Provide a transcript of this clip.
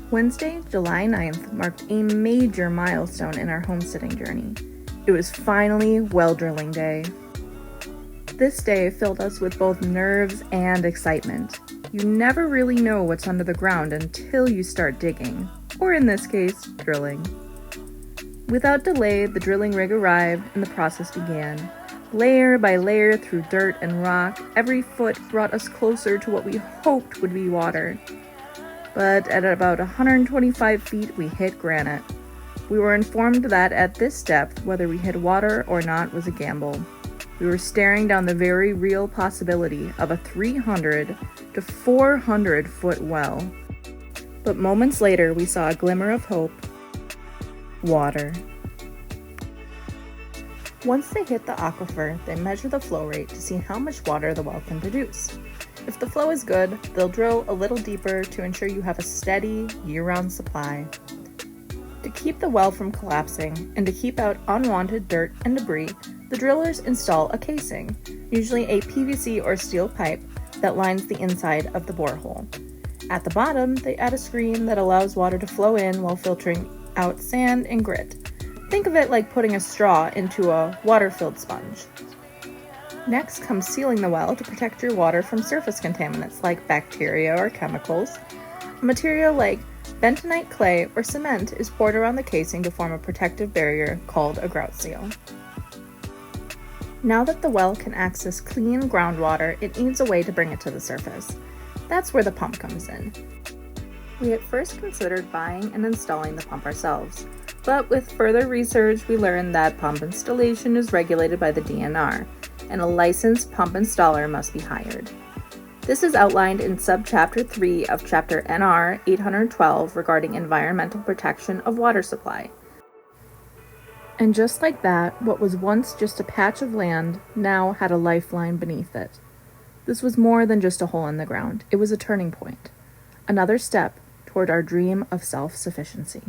Wednesday, July 9th marked a major milestone in our homesteading journey. It was finally well drilling day. This day filled us with both nerves and excitement. You never really know what's under the ground until you start digging, or in this case, drilling. Without delay, the drilling rig arrived and the process began. Layer by layer through dirt and rock, every foot brought us closer to what we hoped would be water. But at about 125 feet, we hit granite. We were informed that at this depth, whether we hit water or not was a gamble. We were staring down the very real possibility of a 300 to 400 foot well. But moments later, we saw a glimmer of hope. Water. Once they hit the aquifer, they measure the flow rate to see how much water the well can produce. If the flow is good, they'll drill a little deeper to ensure you have a steady, year-round supply. To keep the well from collapsing and to keep out unwanted dirt and debris, the drillers install a casing, usually a PVC or steel pipe, that lines the inside of the borehole. At the bottom, they add a screen that allows water to flow in while filtering out sand and grit. Think of it like putting a straw into a water-filled sponge. Next comes sealing the well to protect your water from surface contaminants like bacteria or chemicals. A material like bentonite clay or cement is poured around the casing to form a protective barrier called a grout seal. Now that the well can access clean groundwater, it needs a way to bring it to the surface. That's where the pump comes in. We at first considered buying and installing the pump ourselves, but with further research we learned that pump installation is regulated by the DNR, and a licensed pump installer must be hired. This is outlined in Subchapter 3 of Chapter NR 812 regarding environmental protection of water supply. And just like that, what was once just a patch of land now had a lifeline beneath it. This was more than just a hole in the ground. It was a turning point, another step toward our dream of self-sufficiency.